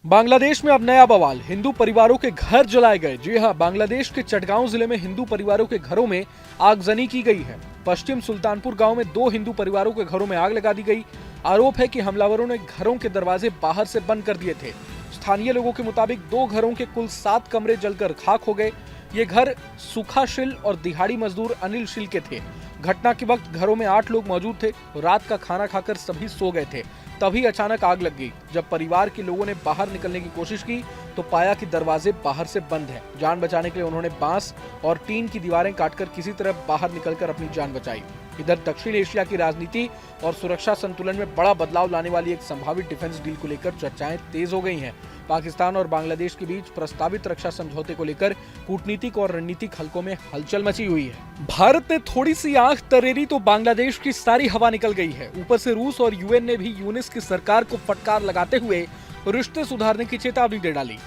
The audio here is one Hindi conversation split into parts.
बांग्लादेश में अब नया बवाल, हिंदू परिवारों के घर जलाए गए। जी हां, बांग्लादेश के चटगांव जिले में हिंदू परिवारों के घरों में आगजनी की गई है। पश्चिम सुल्तानपुर गांव में 2 हिंदू परिवारों के घरों में आग लगा दी गई। आरोप है कि हमलावरों ने घरों के दरवाजे बाहर से बंद कर दिए थे। स्थानीय लोगों के मुताबिक 2 घरों के कुल 7 कमरे जलकर खाक हो गए। ये घर सुखाशिल और दिहाड़ी मजदूर अनिल शिल के थे। घटना के वक्त घरों में 8 लोग मौजूद थे। रात का खाना खाकर सभी सो गए थे। तभी अचानक आग लग गई। जब परिवार के लोगों ने बाहर निकलने की कोशिश की तो पाया कि दरवाजे बाहर से बंद हैं। जान बचाने के लिए उन्होंने बांस और टीन की दीवारें काटकर किसी तरह बाहर निकलकर अपनी जान बचाई। इधर दक्षिण एशिया की राजनीति और सुरक्षा संतुलन में बड़ा बदलाव लाने वाली एक संभावित डिफेंस डील को लेकर चर्चाएं तेज हो गई हैं। पाकिस्तान और बांग्लादेश के बीच प्रस्तावित रक्षा समझौते को लेकर कूटनीतिक और रणनीतिक हलकों में हलचल मची हुई है। भारत ने थोड़ी सी आंख तरेरी तो बांग्लादेश की सारी हवा निकल गई है। ऊपर से रूस और यूएन ने भी यूनिस की सरकार को फटकार लगाते हुए रिश्ते सुधारने की चेतावनी दे डाली।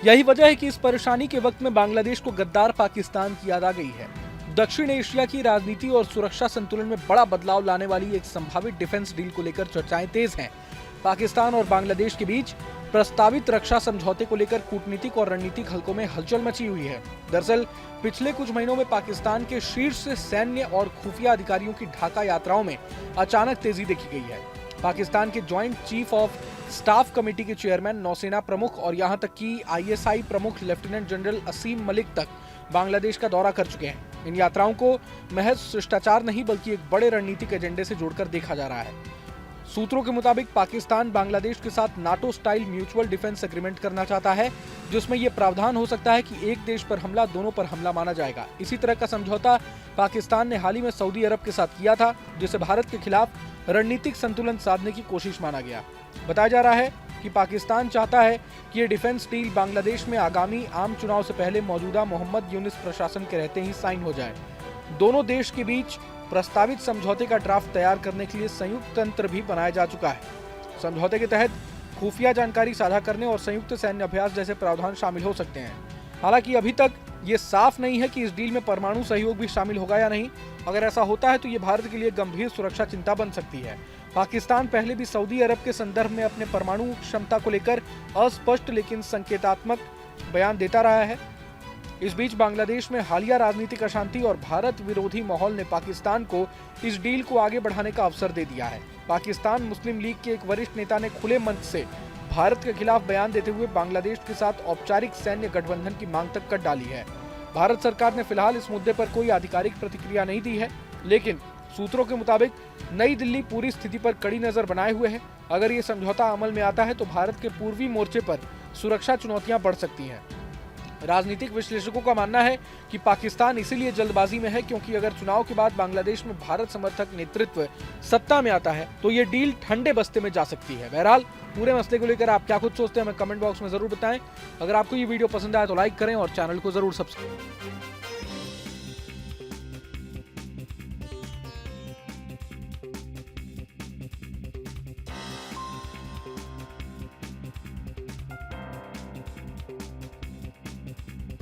यही वजह है कि इस परेशानी के वक्त में बांग्लादेश को गद्दार पाकिस्तान की याद आ गई है। दक्षिण एशिया की राजनीति और सुरक्षा संतुलन में बड़ा बदलाव लाने वाली एक संभावित डिफेंस डील को लेकर चर्चाएं तेज हैं। पाकिस्तान और बांग्लादेश के बीच प्रस्तावित रक्षा समझौते को लेकर कूटनीतिक और रणनीतिक हलकों में हलचल मची हुई है। दरअसल पिछले कुछ महीनों में पाकिस्तान के शीर्ष सैन्य और खुफिया अधिकारियों की ढाका यात्राओं में अचानक तेजी देखी गई है। पाकिस्तान के joint chief of staff committee के चेयरमैन, नौसेना प्रमुख और यहां तक कि आईएसआई प्रमुख लेफ्टिनेंट जनरल असीम मलिक तक बांग्लादेश का दौरा कर चुके हैं। इन यात्राओं को महज शिष्टाचार नहीं बल्कि एक बड़े रणनीतिक एजेंडे से जोड़कर देखा जा रहा है। सूत्रों के मुताबिक पाकिस्तान बांग्लादेश के साथ NATO style mutual defence agreement करना चाहता है, जिसमें यह प्रावधान हो सकता है कि एक देश पर हमला दोनों पर हमला माना जाएगा। इसी तरह का समझौता पाकिस्तान ने हाल ही में सऊदी अरब के साथ किया था, जिसे भारत के खिलाफ रणनीतिक संतुलन साधने की कोशिश माना गया। बताया जा रहा है कि पाकिस्तान चाहता है कि ये डिफेंस डील बांग्लादेश में आगामी आम चुनाव से पहले मौजूदा मोहम्मद यूनिस प्रशासन के रहते ही साइन हो जाए। दोनों देश के बीच प्रस्तावित समझौते का ड्राफ्ट तैयार करने के लिए संयुक्त तंत्र भी बनाया जा चुका है। समझौते के तहत खुफिया जानकारी साझा करने और संयुक्त सैन्य अभ्यास जैसे प्रावधान शामिल हो सकते हैं। हालांकि अभी तक ये साफ नहीं है कि इस डील में परमाणु सहयोग भी शामिल होगा या नहीं। अगर ऐसा होता है तो ये भारत के लिए गंभीर सुरक्षा चिंता बन सकती है। पाकिस्तान पहले भी सऊदी अरब के संदर्भ में अपने परमाणु क्षमता को लेकर अस्पष्ट लेकिन संकेतात्मक बयान देता रहा है। इस बीच बांग्लादेश में हालिया राजनीतिक अशांति और भारत विरोधी माहौल ने पाकिस्तान को इस डील को आगे बढ़ाने का अवसर दे दिया है। पाकिस्तान मुस्लिम लीग के एक वरिष्ठ नेता ने खुले मंच से भारत के खिलाफ बयान देते हुए बांग्लादेश के साथ औपचारिक सैन्य गठबंधन की मांग तक कर डाली है। भारत सरकार ने फिलहाल इस मुद्दे पर कोई आधिकारिक प्रतिक्रिया नहीं दी है, लेकिन सूत्रों के मुताबिक नई दिल्ली पूरी स्थिति पर कड़ी नजर बनाए हुए है। अगर ये समझौता अमल में आता है तो भारत के पूर्वी मोर्चे पर सुरक्षा चुनौतियां बढ़ सकती हैं। राजनीतिक विश्लेषकों का मानना है कि पाकिस्तान इसीलिए जल्दबाजी में है क्योंकि अगर चुनाव के बाद बांग्लादेश में भारत समर्थक नेतृत्व सत्ता में आता है तो ये डील ठंडे बस्ते में जा सकती है। बहरहाल पूरे मसले को लेकर आप क्या कुछ सोचते हैं हमें कमेंट बॉक्स में जरूर बताएं। अगर आपको ये वीडियो पसंद आए तो लाइक करें और चैनल को जरूर सब्सक्राइब